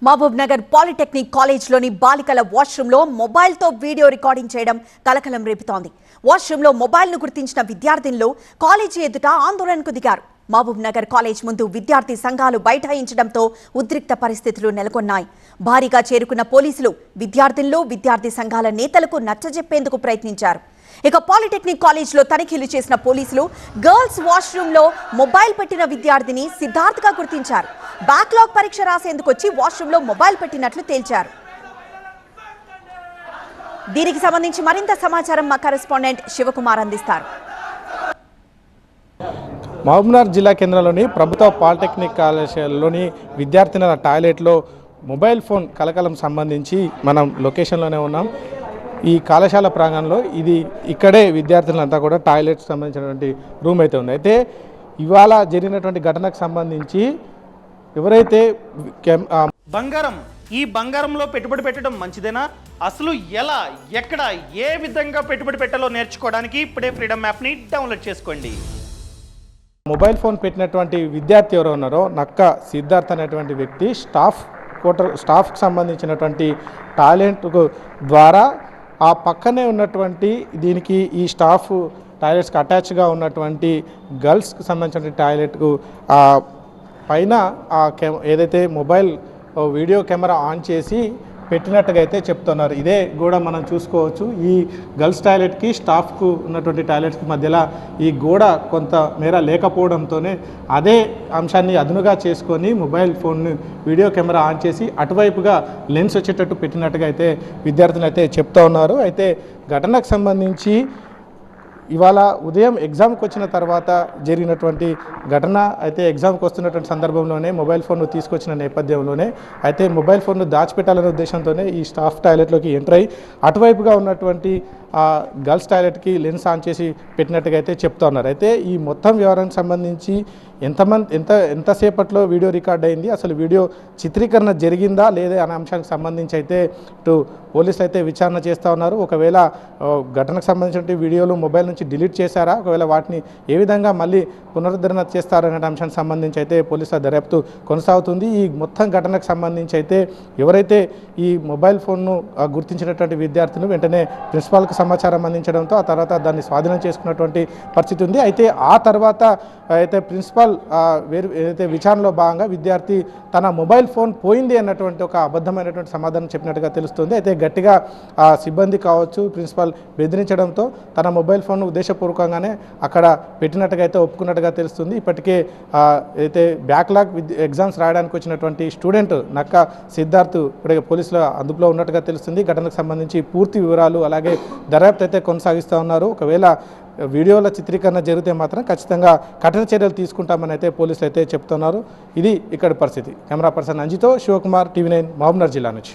Mahabub Nagar polytechnic కాలేజ్లోని బాలికల వాష్రూంలో మొబైల్తో video recording చేయడం కలకలం రేపుతోంది. వాష్రూంలో మొబైల్ను గుర్తించిన విద్యార్థినులు కాలేజీ ఎదుట ఆందోళనకు దిగారు. మహబూబ్ నగర్ కాలేజ్ ముందు విద్యార్థి సంఘాలు బైఠాయించడంతో ఉద్రిక్త పరిస్థితులు నెలకొన్నాయి. భారీగా చేరుకున్న పోలీసులు విద్యార్థి సంఘాల నేతలకు నచ్చజెప్పేందుకు ప్రయత్నించారు. ఇక పాలిటెక్నిక్ కాలేజ్లో తనిఖీలు చేసిన పోలీసులు గర్ల్స్ వాష్రూంలో మొబైల్ పెట్టిన విద్యార్థిని సిద్ధార్థ్గా గుర్తించారు. బ్యాక్లాగ్ పరీక్ష రాసేందుకు వచ్చి వాష్రూంలో మొబైల్ పెట్టినట్లు తేల్చారు. దీనికి సంబంధించి మరింత సమాచారం మా కరెస్పాండెంట్ శివకుమార్ అందిస్తారు. మహబూబ్నగర్ జిల్లా కేంద్రంలోని ప్రభుత్వ పాలిటెక్నిక్ కళాశాలలోని విద్యార్థినుల టాయిలెట్లో మొబైల్ ఫోన్ కలకలం సంబంధించి మనం లొకేషన్లోనే ఉన్నాం. ఈ కళాశాల ప్రాంగణంలో ఇక్కడే విద్యార్థులంతా కూడా టాయిలెట్స్ సంబంధించినటువంటి రూమ్ అయితే ఉంది. అయితే ఇవాళ జరిగినటువంటి ఘటనకు సంబంధించి ఎవరైతే ఈ బంగారంలో పెట్టుబడి పెట్టడం మంచిదేనా? అసలు ఎలా, ఎక్కడ, ఏ విధంగా పెట్టుబడి పెట్టాలో నేర్చుకోవడానికి ఇప్పుడే ఫ్రీడమ్ యాప్ని డౌన్లోడ్ చేసుకోండి. మొబైల్ ఫోన్ పెట్టినటువంటి విద్యార్థి ఎవరో ఉన్నారో నక్క సిద్ధార్థ్ అనేటువంటి వ్యక్తి స్టాఫ్కి సంబంధించినటువంటి టాయిలెట్ ద్వారా ఆ పక్కనే ఉన్నటువంటి దీనికి ఈ స్టాఫ్ టాయిలెట్స్కి అటాచ్గా ఉన్నటువంటి గర్ల్స్కి సంబంధించిన టాయిలెట్కు పైన ఏదైతే మొబైల్ వీడియో కెమెరా ఆన్ చేసి పెట్టినట్టుగా అయితే చెప్తున్నారు. ఇదే గోడ మనం చూసుకోవచ్చు. ఈ గర్ల్స్ టాయిలెట్కి స్టాఫ్కు ఉన్నటువంటి టాయిలెట్స్కి మధ్యలో ఈ గోడ కొంత మేర లేకపోవడంతోనే అదే అంశాన్ని అదునుగా చేసుకొని మొబైల్ ఫోన్ని వీడియో కెమెరా ఆన్ చేసి అటువైపుగా లెన్స్ వచ్చేటట్టు పెట్టినట్టుగా అయితే విద్యార్థులు అయితే చెప్తూ ఉన్నారు. అయితే ఘటనకు సంబంధించి ఇవాళ ఉదయం ఎగ్జామ్కి వచ్చిన తర్వాత జరిగినటువంటి ఘటన అయితే ఎగ్జామ్కి వస్తున్నటువంటి సందర్భంలోనే మొబైల్ ఫోన్ను తీసుకొచ్చిన నేపథ్యంలోనే అయితే మొబైల్ ఫోన్ను దాచిపెట్టాలనే ఉద్దేశంతోనే ఈ స్టాఫ్ టాయిలెట్లోకి ఎంటర్ అయ్యి అటువైపుగా ఉన్నటువంటి గర్ల్స్ టాయిలెట్కి లెన్స్ ఆన్ చేసి పెట్టినట్టుగా అయితే చెప్తా ఉన్నారు. అయితే ఈ మొత్తం వ్యవహారానికి సంబంధించి ఎంతసేపట్లో వీడియో రికార్డ్ అయింది, అసలు వీడియో చిత్రీకరణ జరిగిందా లేదా అనే అంశానికి సంబంధించి అయితే ఇటు పోలీసులు అయితే విచారణ చేస్తూ ఉన్నారు. ఒకవేళ ఘటనకు సంబంధించిన వీడియోలు మొబైల్ నుంచి డిలీట్ చేశారా, ఒకవేళ వాటిని ఏ విధంగా మళ్ళీ పునరుద్ధరణ చేస్తారనే అంశానికి సంబంధించి అయితే పోలీసుల దర్యాప్తు కొనసాగుతుంది. ఈ మొత్తం ఘటనకు సంబంధించి అయితే ఎవరైతే ఈ మొబైల్ ఫోన్ను గుర్తించినటువంటి విద్యార్థులు వెంటనే ప్రిన్సిపాల్కి సమాచారం అందించడంతో ఆ తర్వాత దాన్ని స్వాధీనం చేసుకున్నటువంటి పరిస్థితి ఉంది. అయితే ఆ తర్వాత అయితే ప్రిన్సిపాల్ ఏదైతే విచారణలో భాగంగా విద్యార్థి తన మొబైల్ ఫోన్ పోయింది అన్నటువంటి ఒక అబద్ధమైనటువంటి సమాధానం చెప్పినట్టుగా తెలుస్తుంది. అయితే గట్టిగా సిబ్బంది కావచ్చు ప్రిన్సిపాల్ బెదిరించడంతో తన మొబైల్ ఫోన్ ఉద్దేశపూర్వకంగానే అక్కడ పెట్టినట్టుగా అయితే ఒప్పుకున్నట్టుగా తెలుస్తుంది. ఇప్పటికే అయితే బ్యాక్లాగ్ ఎగ్జామ్స్ రాయడానికి వచ్చినటువంటి స్టూడెంట్ నక్క సిద్ధార్థ్ ఇప్పటికే పోలీసుల అదుపులో ఉన్నట్టుగా తెలుస్తుంది. ఘటనకు సంబంధించి పూర్తి వివరాలు అలాగే దర్యాప్తు అయితే కొనసాగిస్తూ ఉన్నారు. ఒకవేళ వీడియోల చిత్రీకరణ జరిగితే మాత్రం ఖచ్చితంగా కఠిన చర్యలు తీసుకుంటామని అయితే పోలీసులు అయితే చెప్తున్నారు. ఇది ఇక్కడ పరిస్థితి. కెమెరా పర్సన్ అంజితో శివకుమార్, TV9 మహబూబ్నగర్ జిల్లా నుంచి.